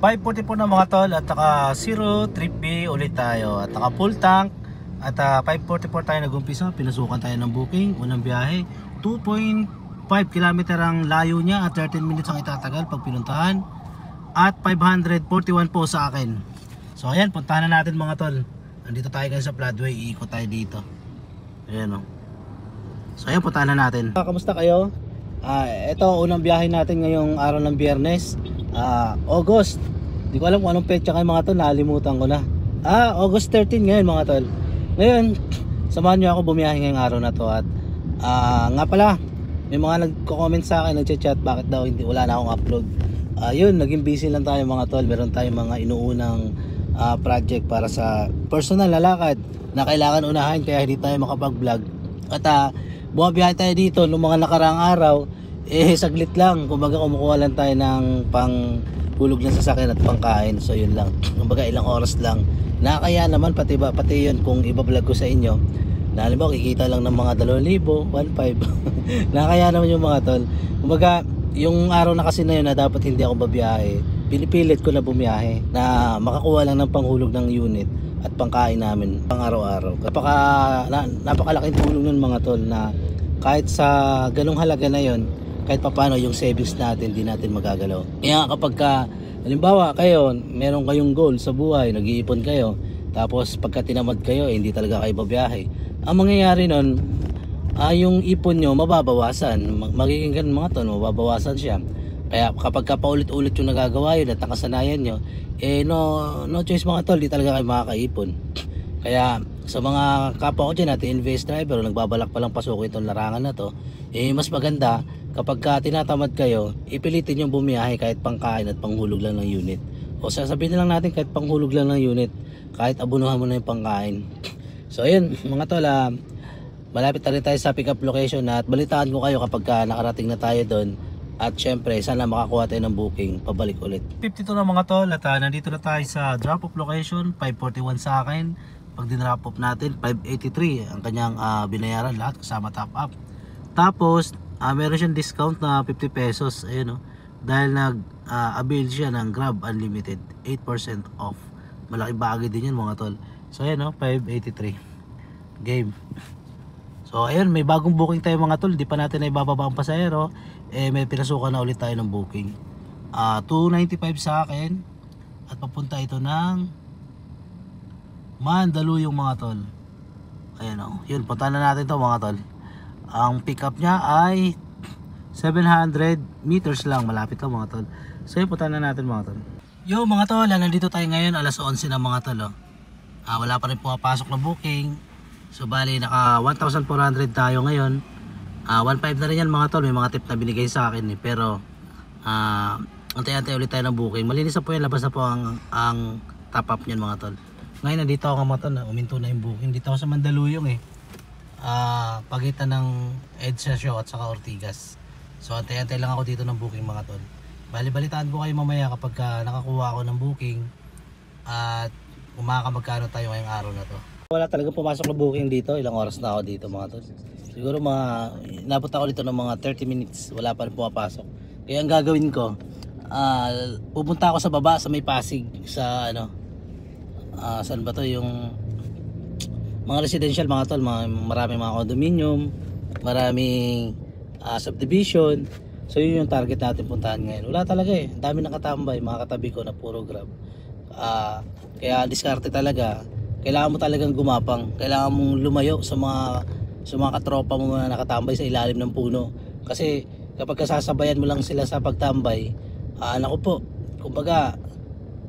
544 na mga tol, at saka 0 trip B ulit tayo, at saka full tank. At 544 tayo nag-umpisa, pinasukan tayo ng booking, unang biyahe 2.5 km ang layo niya at 13 minutes ang itatagal pag pinuntahan, at 541 po sa akin. So ayan, puntahan na natin mga tol. Nandito tayo ngayon sa Floodway, iikot tayo dito. Ayan o. So ayan, puntahan na natin. Kamusta kayo? Ito unang biyahe natin ngayong araw ng Biyernes, August. Hindi ko alam kung anong petsa kayo mga tol, nalimutan ko na. August 13 ngayon mga tol. Ngayon, samahan nyo ako bumiyahe ngayong araw na to. At nga pala, may mga nagko-comment sa akin, nagchat-chat bakit daw wala na akong upload. Yun, naging busy lang tayo mga tol. Meron tayong mga inuunang project para sa personal na lakad na kailangan unahan, kaya hindi tayo makapag-vlog. At bumabiyahe tayo dito noong mga nakaraang araw, saglit lang. Kumbaga kumukuha lang tayo ng pang hulog ng sasakyan at pangkain. So yun lang, kumbaga ilang oras lang. Nakakaya naman pati yun kung iba-vlog ko sa inyo na alam mo, kikita lang ng mga 2,000, 1,500. Nakakaya naman yung mga tol. Kumbaga yung araw na kasi na yun na dapat hindi ako babiyahe, pinipilit ko na bumiyahe na makakuha lang ng panghulog ng unit at pangkain namin pang araw-araw. Napakalaking tulong nun mga tol, na kahit sa ganung halaga na yon, kahit papano yung savings natin di natin magagalaw. Kaya kapag halimbawa kayo, meron kayong goal sa buhay, nag-iipon kayo, tapos pagka tinamad kayo, hindi talaga kayo babiyahe, ang mangyayari nun, yung ipon nyo mababawasan. Magiging ganun mga tol, mababawasan siya. Kaya kapag paulit-ulit yung nagagawa yun at nakasanayan nyo, no choice mga tol, di talaga kayo makakaipon. Kaya sa mga kapwa ko dyan, invest driver, nagbabalak palang pasukin itong larangan na to, mas maganda kapag tinatamad kayo, ipilitin yung bumiyahe kahit pangkain at panghulog lang ng unit. O sasabihin na lang natin kahit panghulog lang ng unit, kahit abunuhan mo na yung pangkain. So ayun mga tol, malapit na rin tayo sa pick up location, at balitaan ko kayo kapag nakarating na tayo doon. At syempre sana makakuha tayo ng booking pabalik ulit. 52 na mga tol, at nandito na tayo sa drop off location. 541 sa akin. Pag dinrop off natin 583 ang kanyang binayaran lahat kasama top up. Tapos meron siyang discount na 50 pesos, ayun, dahil nag-avail siya ng Grab Unlimited, 8% off. Malaki bagay din yan mga tol. So ayun, 583 game. So ayun, may bagong booking tayo mga tol. Di pa natin na ibababa ang pasahero, may pinasukan na ulit tayo ng booking. 295 sa akin, at papunta ito ng Mandaluyong mga tol. Ayan yun, punta na natin to mga tol. Ang pick up niya ay 700 meters lang, malapit lang mga tol. So yun, punta na natin mga tol. Yo mga tol, nandito tayo ngayon, alas 11 na mga tol. Wala pa rin pumapasok na booking. So bali naka 1,400 tayo ngayon. 1,500 na rin yan mga tol. May mga tip na binigay sa akin pero antay-antay ulit tayo ng booking. Malinis na po yan, labas na po ang top up nyan mga tol. Ngayon nandito ako mga tol, uminto na yung booking. Dito ako sa Mandaluyong pagitan ng EDSA Show at saka Ortigas. So antay-antay lang ako dito ng booking mga tol. Bali-balitaan ko kayo mamaya kapag nakakuha ako ng booking at magkano tayo ngayong araw na to. Wala talaga pumasok na booking dito. Ilang oras na ako dito mga tol. Siguro inabot ako dito ng mga 30 minutes. Wala pa rin pumapasok. Kaya ang gagawin ko, pupunta ako sa baba sa may Pasig, sa saan ba to, yung mga residential mga tol. Maraming mga condominium, maraming subdivision. So yun yung target natin puntahan ngayon. Wala talaga ang dami nakatambay, mga katabi ko na puro Grab. Kaya diskarte talaga. Kailangan mo talagang gumapang. Kailangan mong lumayo sa mga katropa mo na nakatambay sa ilalim ng puno. Kasi kapag kasasabayan mo lang sila sa pagtambay, naku po, kumbaga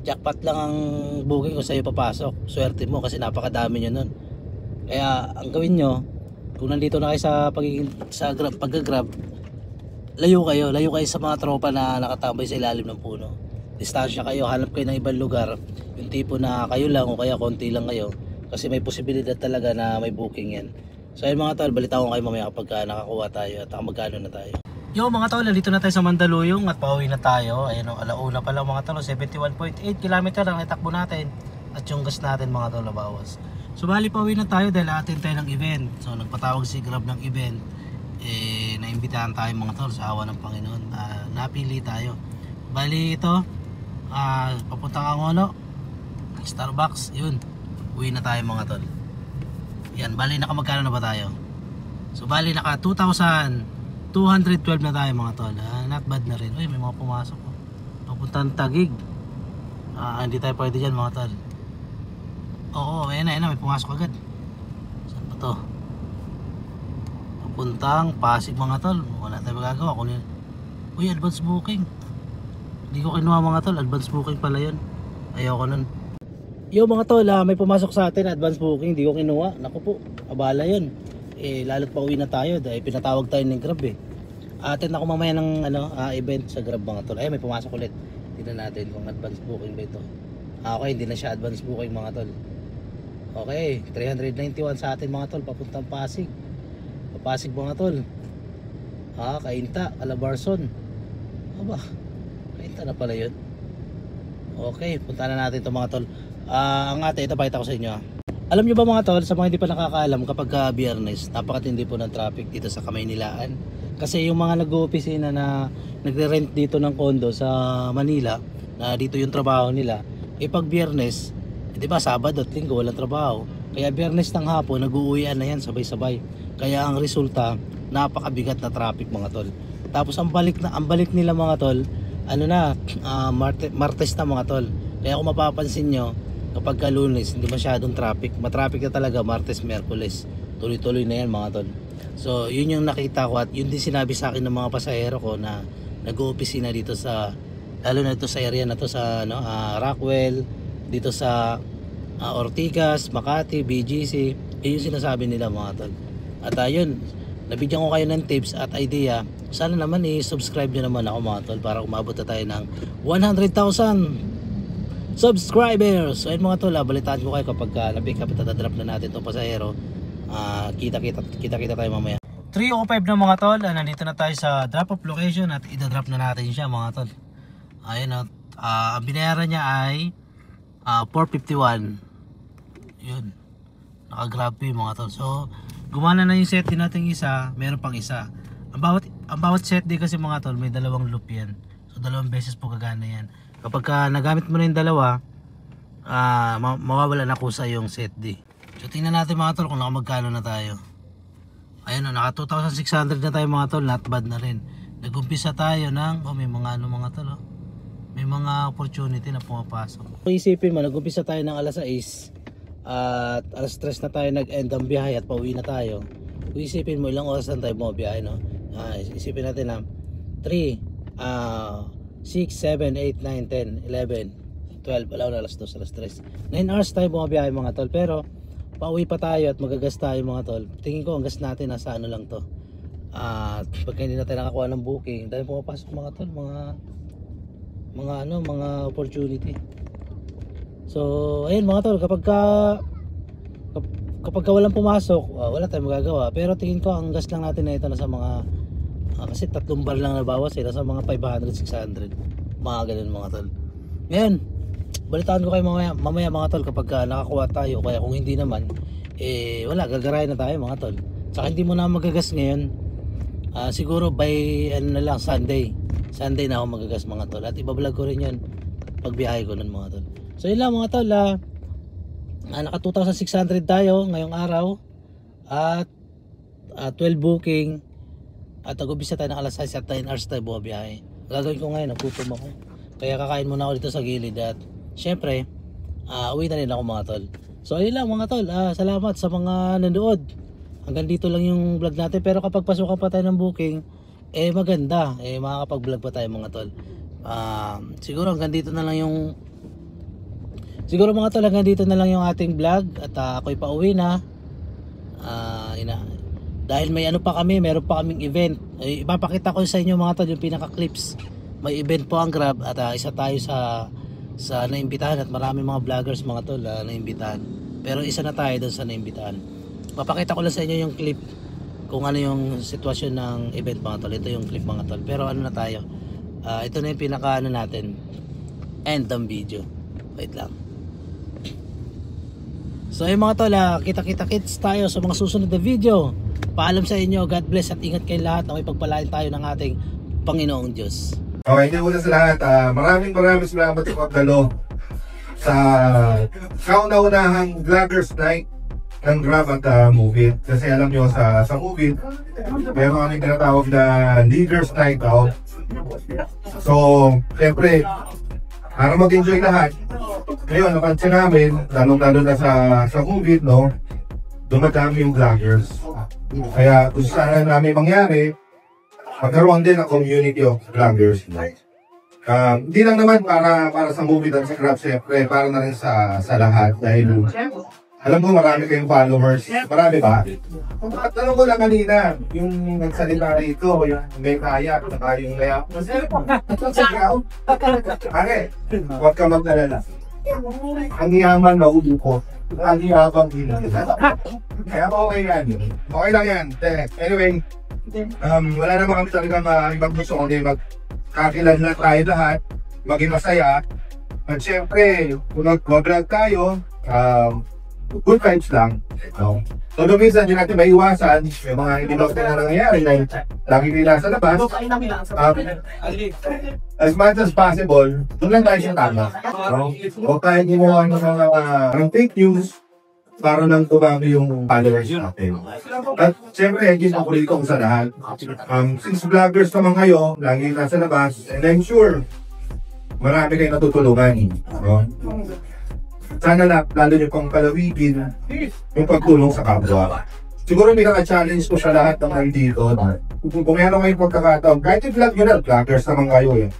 jackpot lang ang booking kung sa'yo papasok. Swerte mo kasi napakadami nyo nun. Kaya ang gawin nyo, kung nandito na kayo sa pag-grab, layo kayo sa mga tropa na nakatambay sa ilalim ng puno. Distansya kayo, hanap kayo ng ibang lugar, yung tipo na kayo lang o kaya konti lang kayo, kasi may posibilidad talaga na may booking yan. So ayun mga tol, balitaan ko kayo mamaya kapag nakakuha tayo at magkano na tayo. Yo mga tol, dito na tayo sa Mandaluyong at pauwi na tayo. Ayun alauna pa lang mga tol, 71.8 km ang itakbo natin at yung gas natin mga tol nabawas. So bali pauwi na tayo dahil atin tayo ng event. So nagpatawag si Grab ng event, naimbitahan tayo mga tol sa awa ng Panginoon. Napili tayo. Bali ito, papuntang Angono, Starbucks, yun. Uwi na tayo mga tol. Yan, bali nakamagkano na ba tayo? So bali naka 2,212 na tayo mga tol. Not bad na rin. Uy, may mga pumasok. Papuntang Taguig. Hindi tayo pwede dyan mga tol. Oo, ayan na, may pumasok agad. Saan ba to? Papuntang Pasig mga tol. Wala tayo magagawa. Uy, advance booking. Hindi ko kinuha mga tol. Advance booking pala yun. Ayoko nun. Yo mga tol, may pumasok sa atin advance booking, hindi ko kinuha. Naku po, abala yun. Lalo't pa uwi na tayo dahil pinatawag tayo ng Grab Attend ako mamaya ng event sa Grab mga tol. Ay, may pumasok ulit. Tingnan natin kung advance booking ba ito. Okay, hindi na siya advance booking mga tol. Okay, 391 sa atin mga tol, papuntang Pasig. Pasig mga tol. Kainta, Calabarzon. Aba, Kainta na pala yun. Okay, punta na natin ito mga tol. Ang ate, ito pakita ko sa inyo. Alam nyo ba mga tol, sa mga hindi pa nakakaalam, kapag Biyernes, napakatindi po ng traffic dito sa Kamaynilaan. Kasi yung mga nag-oopisina na nagre-rent dito ng kondo sa Manila, na dito yung trabaho nila, pag Biyernes, di ba Sabado at Linggo walang trabaho. Kaya Biyernes ng hapon, nag-uuwian na yan sabay-sabay. Kaya ang resulta, napakabigat na traffic mga tol. Tapos ang balik nila mga tol, Martes na mga tol. Kaya kung mapapansin nyo, kapag Lunes hindi masyadong traffic, matraffic na talaga Martes, Miyerkules, tuloy-tuloy na yan mga tol. So yun yung nakita ko at yun din sinabi sa akin ng mga pasahero ko na nag-oopisina dito sa, lalo na ito sa area na to sa Rockwell, dito sa Ortigas, Makati, BGC. Yun yung sinasabi nila mga tol. At ayun, nabigyan ko kayo ng tips at idea. Sana naman i-subscribe nyo naman ako mga tol para umabot na tayo ng 100,000 subscribers. So ayun mga tol, balitaan ko kayo kapag na-pick up at drop na natin itong pasahero. Kita tayo mamaya. 3:05 na mga tol, nandito na tayo sa drop off location at i-drop na natin siya mga tol. Ayun, ang binayaran niya ay 451. Yun, naka-grab fee mga tol. So gumana na yung set din natin isa, meron pang isa. Ang bawat set din kasi mga tol may dalawang loop yan. So dalawang beses po gagana yan. Kapag nagamit mo na yung dalawa, mawawala na kusa yung set D. So tingnan natin mga tol kung nakamagkano na tayo. Ayun, naka 2,600 na tayo mga tol, not bad na rin. Nag-umpisa tayo ng, may mga mga tol, may mga opportunity na pumapasok. Kung isipin mo, nag-umpisa tayo ng alas 6 at alas 3 na tayo nag-end ang biyahe at pauwi na tayo. Kung isipin mo, ilang oras na tayo bumabiyahe, no? Isipin natin na 3, 6, 7, 8, 9, 10, 11, 12, alaw na alas 2, alas 3. 9 hours tayo bumabiyahe mga tol, pero pauwi pa tayo at magagas tayo mga tol. Tingin ko ang gas natin nasa ano lang to. Pagka hindi natin nakakuha ng booking, dahil pumapasok mga tol, mga opportunity. So ayun mga tol, kapag walang pumasok, wala tayong magagawa. Pero tingin ko ang gas lang natin na ito nasa mga kasi 3 bar lang nabawas nasa mga 500, 600, mga ganun mga tol. Ngayon, balitaan ko kayo mamaya mga tol kapag nakakuha tayo. Kaya kung hindi naman, wala, gagarayan na tayo mga tol. Saka hindi mo na magagas ngayon. Siguro by na lang, Sunday na ako magagas mga tol. At ibablog ko rin yun pagbiyahe ko nun mga tol. So yun lang mga tol, naka 2,600 tayo ngayong araw at 12 booking at nag-umpisa tayo ng alas 6 at 9 hours tayo bumabiyahe. Gagawin ko ngayon, nagutom ako, kaya kakain muna ako dito sa gilid at syempre uwi na rin ako mga tol. So ayun lang mga tol, salamat sa mga nanood. Hanggang dito lang yung vlog natin, pero kapag pasukan pa tayo ng booking, maganda, makakapag-vlog pa tayo mga tol. Siguro hanggang dito na lang yung yung ating vlog at ako'y pauwi na. Dahil may meron pa kaming event. Ipapakita ko sa inyo mga tol yung pinaka-clips. May event po ang Grab at isa tayo sa naimbitahan at maraming mga vloggers mga tol naimbitahan. Pero isa na tayo doon sa naimbitahan. Papakita ko lang sa inyo yung clip kung ano yung sitwasyon ng event mga tol. Ito yung clip mga tol. Pero ano na tayo? Ito na yung pinaka natin. End ng video. Wait lang. So yung mga tol, kita-kits tayo sa mga susunod na video. Paalam sa inyo, God bless at ingat kayong lahat. Naway pagpalain tayo ng ating Panginoong Diyos. Okay, hindi muna sa lahat. Maraming salamat sa pagdalo sa kauna-unahang Vloggers Night ng Grab at Movie. Kasi alam nyo, sa Movie, meron kami tinatawag na Leaders Night Out. So, siyempre, para mag-enjoy lahat, ngayon, napansin namin, lalong-lalo na sa Movie, no, dumadami yung vloggers. Kaya gusto sana namin mangyari, magkaroon din ng community of vloggers. Hindi lang naman para sa Movie at sa Grab, siyempre, para na rin sa lahat. Dahil alam mo, marami kayong followers. Marami ba? Tanong ko lang kanina, yung nagsalita rito, yung may kaya, saka yung kaya. Okay, huwag ka magdalala. Ang yaman na ulo ko. Ang yabang ilan. Kaya okay yan. Okay lang yan. Anyway, wala naman kami talagang ibang gusto kundi magkakilan na tayo lahat, maging masaya. At syempre, kung mag-vlog tayo, good vibes lang. No? So, minsan yun natin may iwasan, may mga hindi na nangyayari na lagi nila sa labas. As much as possible, doon lang tayo sa tama. No? Huwag tayo ginuha ng mga fake news para lang tumami yung followers natin. At siyempre, hindi na kulit ko sa lahat. Since vloggers naman kayo, lagi nasa labas, and I'm sure, marami kayo natutulungan. No? Sana lalo nyo pang palawigin yung pagtulong sa kapwa. Siguro may naka-challenge ko sa lahat ng nandito. Kung meron kayong pagkakataon, kahit i-vlog nyo na, vloggers naman kayo eh.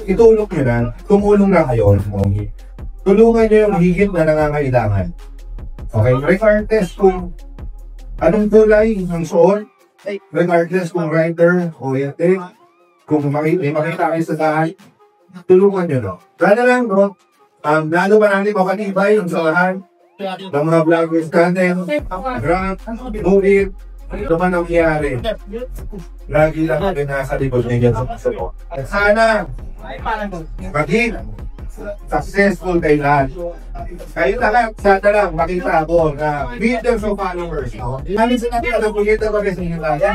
Itulong nyo na, tumulong na kayo. Tulungan nyo yung higit na nangangailangan. Okay, regardless kung anong kulay ng suot, regardless kung writer o yate, kung may makita kayo sa dahil, tulungan nyo no. Sana lang bro. Lalo ba natin makanibay yung samahan ng mga vloggers natin, Grab, Movie, ito man ang nangyari. Lagi lang kami nasa likod niya sa puso. At sana, maging successful kayo lahat. Kayo lahat, sana lang makita ako na millions of followers. Halos natin alam ko yun na mag-isingin tayo.